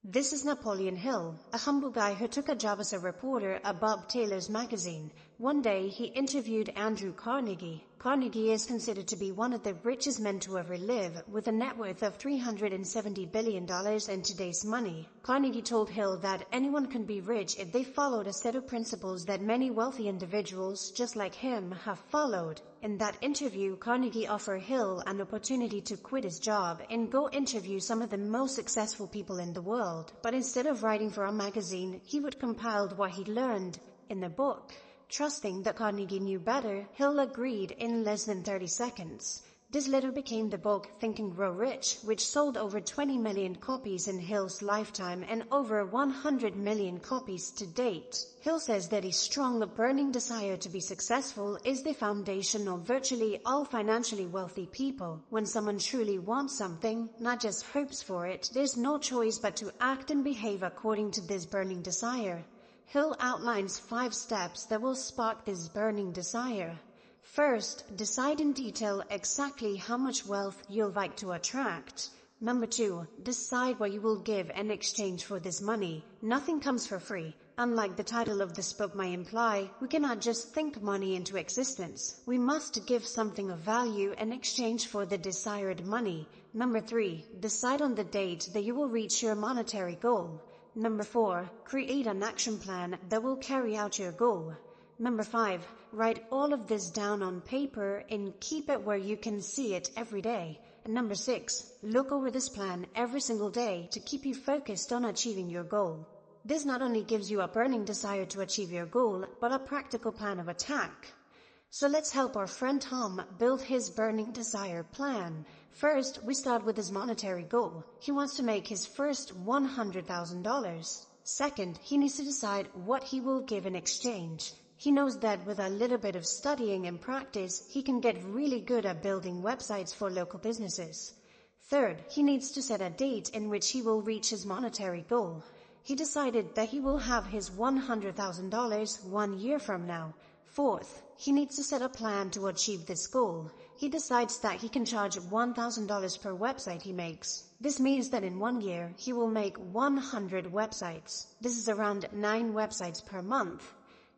This is Napoleon Hill, a humble guy who took a job as a reporter at Bob Taylor's magazine. One day, he interviewed Andrew Carnegie. Carnegie is considered to be one of the richest men to ever live, with a net worth of $370 billion in today's money. Carnegie told Hill that anyone can be rich if they followed a set of principles that many wealthy individuals, just like him, have followed. In that interview, Carnegie offered Hill an opportunity to quit his job and go interview some of the most successful people in the world. But instead of writing for a magazine, he would compile what he learned in a book. Trusting that Carnegie knew better, Hill agreed in less than 30 seconds. This later became the book Think and Grow Rich, which sold over 20 million copies in Hill's lifetime and over 100 million copies to date. Hill says that his strong, burning desire to be successful is the foundation of virtually all financially wealthy people. When someone truly wants something, not just hopes for it, there's no choice but to act and behave according to this burning desire. Hill outlines 5 steps that will spark this burning desire. First, decide in detail exactly how much wealth you'll like to attract. Number 2, decide what you will give in exchange for this money. Nothing comes for free. Unlike the title of this book might imply, we cannot just think money into existence. We must give something of value in exchange for the desired money. Number 3, decide on the date that you will reach your monetary goal. Number 4, create an action plan that will carry out your goal. Number 5, write all of this down on paper and keep it where you can see it every day. And number 6, look over this plan every single day to keep you focused on achieving your goal. This not only gives you a burning desire to achieve your goal, but a practical plan of attack. So let's help our friend Tom build his burning desire plan. First, we start with his monetary goal. He wants to make his first $100,000. Second, he needs to decide what he will give in exchange. He knows that with a little bit of studying and practice, he can get really good at building websites for local businesses. Third, he needs to set a date in which he will reach his monetary goal. He decided that he will have his $100,000 1 year from now. Fourth, he needs to set a plan to achieve this goal. He decides that he can charge $1,000 per website he makes. This means that in 1 year, he will make 100 websites. This is around 9 websites per month.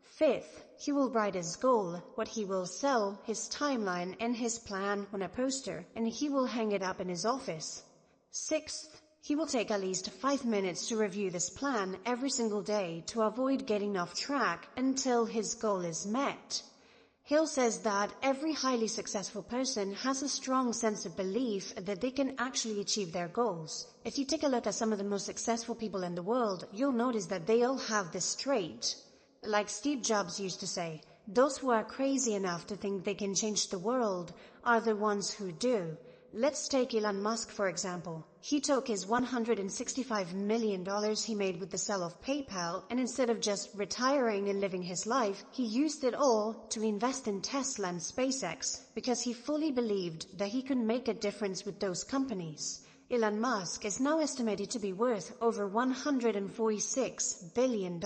Fifth, he will write his goal, what he will sell, his timeline, and his plan on a poster, and he will hang it up in his office. Sixth, he will take at least 5 minutes to review this plan every single day to avoid getting off track until his goal is met. Hill says that every highly successful person has a strong sense of belief that they can actually achieve their goals. If you take a look at some of the most successful people in the world, you'll notice that they all have this trait. Like Steve Jobs used to say, those who are crazy enough to think they can change the world are the ones who do. Let's take Elon Musk for example. He took his $165 million he made with the sale of PayPal, and instead of just retiring and living his life, he used it all to invest in Tesla and SpaceX, because he fully believed that he could make a difference with those companies. Elon Musk is now estimated to be worth over $146 billion.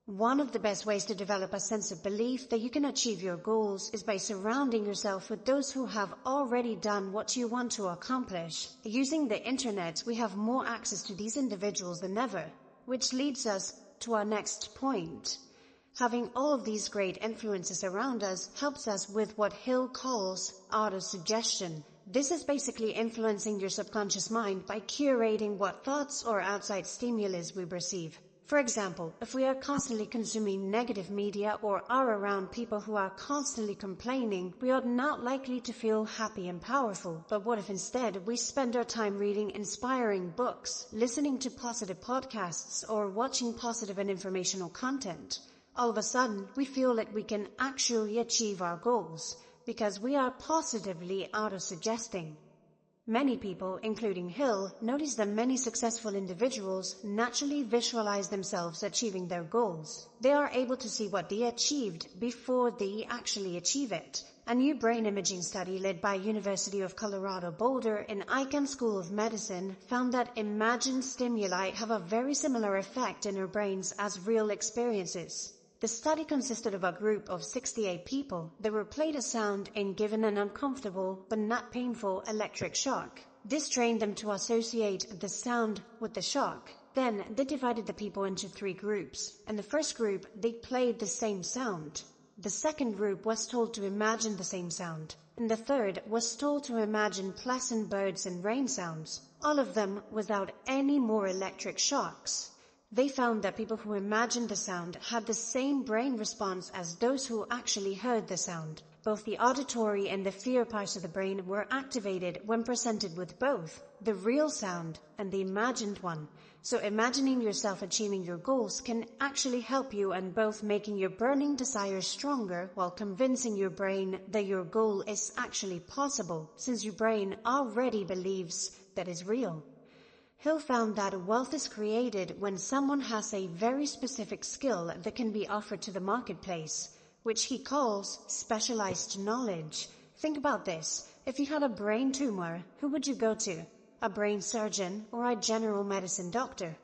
One of the best ways to develop a sense of belief that you can achieve your goals is by surrounding yourself with those who have already done what you want to accomplish. Using the internet, we have more access to these individuals than ever, which leads us to our next point. Having all of these great influences around us helps us with what Hill calls autosuggestion. This is basically influencing your subconscious mind by curating what thoughts or outside stimulus we receive. For example, if we are constantly consuming negative media or are around people who are constantly complaining, we are not likely to feel happy and powerful. But what if instead we spend our time reading inspiring books, listening to positive podcasts, or watching positive and informational content? All of a sudden, we feel that we can actually achieve our goals, because we are positively autosuggesting. Many people, including Hill, notice that many successful individuals naturally visualize themselves achieving their goals. They are able to see what they achieved before they actually achieve it. A new brain imaging study led by University of Colorado Boulder and Icahn School of Medicine found that imagined stimuli have a very similar effect in our brains as real experiences. The study consisted of a group of 68 people. They were played a sound and given an uncomfortable but not painful electric shock. This trained them to associate the sound with the shock. Then they divided the people into 3 groups. In the first group, they played the same sound. The second group was told to imagine the same sound. And the third was told to imagine pleasant birds and rain sounds, all of them without any more electric shocks. They found that people who imagined the sound had the same brain response as those who actually heard the sound. Both the auditory and the fear parts of the brain were activated when presented with both the real sound and the imagined one. So imagining yourself achieving your goals can actually help you in both making your burning desires stronger while convincing your brain that your goal is actually possible, since your brain already believes that is real. Hill found that wealth is created when someone has a very specific skill that can be offered to the marketplace, which he calls specialized knowledge. Think about this. If you had a brain tumor, who would you go to? A brain surgeon or a general medicine doctor?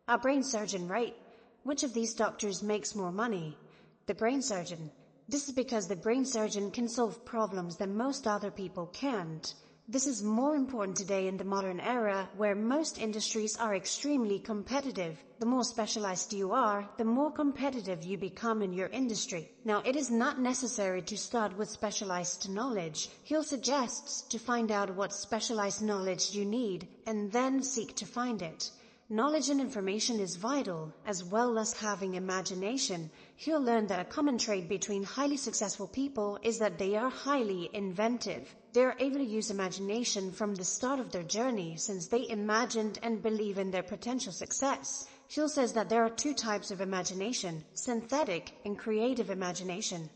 A brain surgeon, right? Which of these doctors makes more money? The brain surgeon. This is because the brain surgeon can solve problems that most other people can't. This is more important today in the modern era where most industries are extremely competitive. The more specialized you are, the more competitive you become in your industry. Now, it is not necessary to start with specialized knowledge. Hill suggests to find out what specialized knowledge you need and then seek to find it. Knowledge and information is vital, as well as having imagination. Hill learned that a common trait between highly successful people is that they are highly inventive. They are able to use imagination from the start of their journey, since they imagined and believe in their potential success. Hill says that there are 2 types of imagination: synthetic and creative imagination.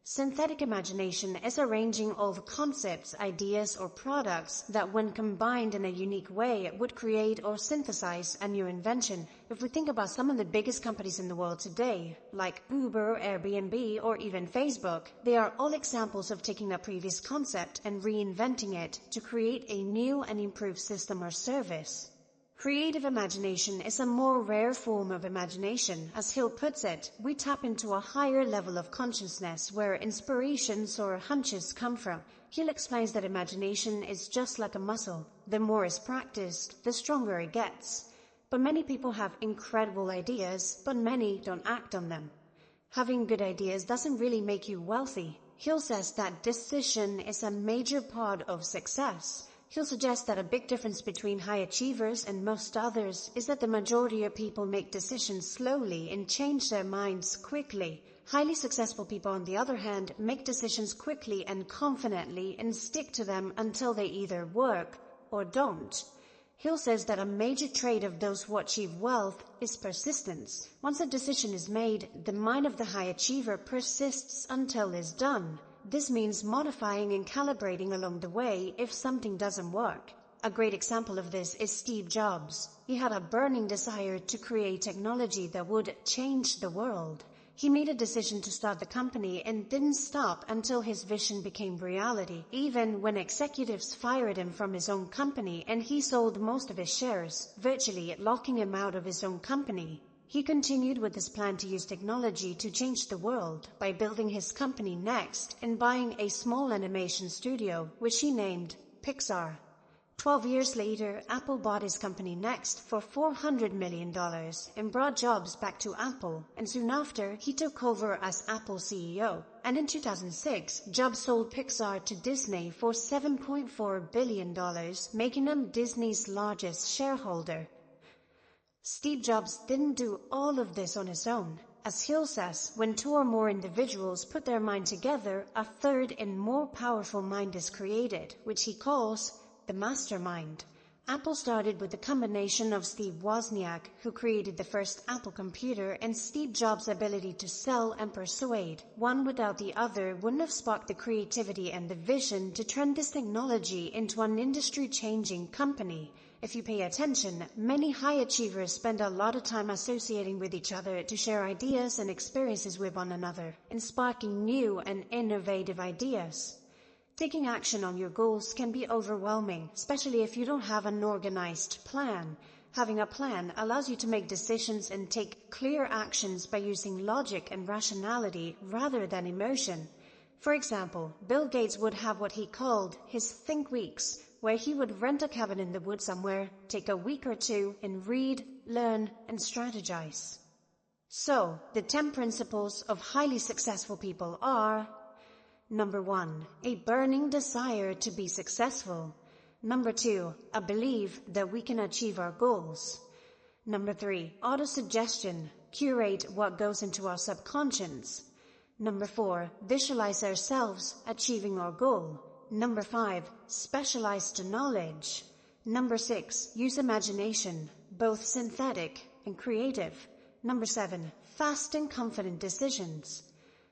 Synthetic imagination is arranging all the concepts, ideas, or products that when combined in a unique way would create or synthesize a new invention. If we think about some of the biggest companies in the world today, like Uber, Airbnb, or even Facebook, they are all examples of taking a previous concept and reinventing it to create a new and improved system or service. Creative imagination is a more rare form of imagination. As Hill puts it, we tap into a higher level of consciousness where inspirations or hunches come from. Hill explains that imagination is just like a muscle. The more it's practiced, the stronger it gets. But many people have incredible ideas, but many don't act on them. Having good ideas doesn't really make you wealthy. Hill says that decision is a major part of success. He'll suggest that a big difference between high achievers and most others is that the majority of people make decisions slowly and change their minds quickly. Highly successful people, on the other hand, make decisions quickly and confidently and stick to them until they either work or don't. Hill says that a major trait of those who achieve wealth is persistence. Once a decision is made, the mind of the high achiever persists until it's done. This means modifying and calibrating along the way if something doesn't work. A great example of this is Steve Jobs. He had a burning desire to create technology that would change the world. He made a decision to start the company and didn't stop until his vision became reality, even when executives fired him from his own company and he sold most of his shares, virtually locking him out of his own company. He continued with his plan to use technology to change the world by building his company Next and buying a small animation studio, which he named Pixar. 12 years later, Apple bought his company Next for $400 million and brought Jobs back to Apple, and soon after, he took over as Apple CEO. And in 2006, Jobs sold Pixar to Disney for $7.4 billion, making him Disney's largest shareholder. Steve Jobs didn't do all of this on his own. As Hill says, when 2 or more individuals put their mind together, a third and more powerful mind is created, which he calls the mastermind. Apple started with the combination of Steve Wozniak, who created the first Apple computer, and Steve Jobs' ability to sell and persuade. One without the other wouldn't have sparked the creativity and the vision to turn this technology into an industry-changing company. If you pay attention, many high achievers spend a lot of time associating with each other to share ideas and experiences with one another, and sparking new and innovative ideas. Taking action on your goals can be overwhelming, especially if you don't have an organized plan. Having a plan allows you to make decisions and take clear actions by using logic and rationality rather than emotion. For example, Bill Gates would have what he called his think weeks, where he would rent a cabin in the woods somewhere, take a week or two, and read, learn, and strategize. So, the 10 principles of highly successful people are: Number 1, a burning desire to be successful. Number 2, a belief that we can achieve our goals. Number 3, autosuggestion, curate what goes into our subconscious. Number 4, visualize ourselves achieving our goal. Number 5, specialized knowledge. Number 6, use imagination, both synthetic and creative. Number 7, fast and confident decisions.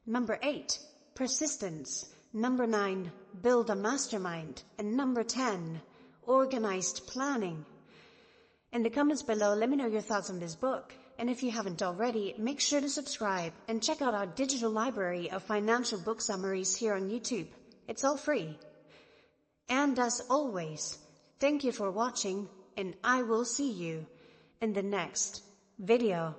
Number 8, persistence. Number 9, build a mastermind. And number 10, organized planning. In the comments below, let me know your thoughts on this book. And if you haven't already, make sure to subscribe and check out our digital library of financial book summaries here on YouTube. It's all free. And as always, thank you for watching, and I will see you in the next video.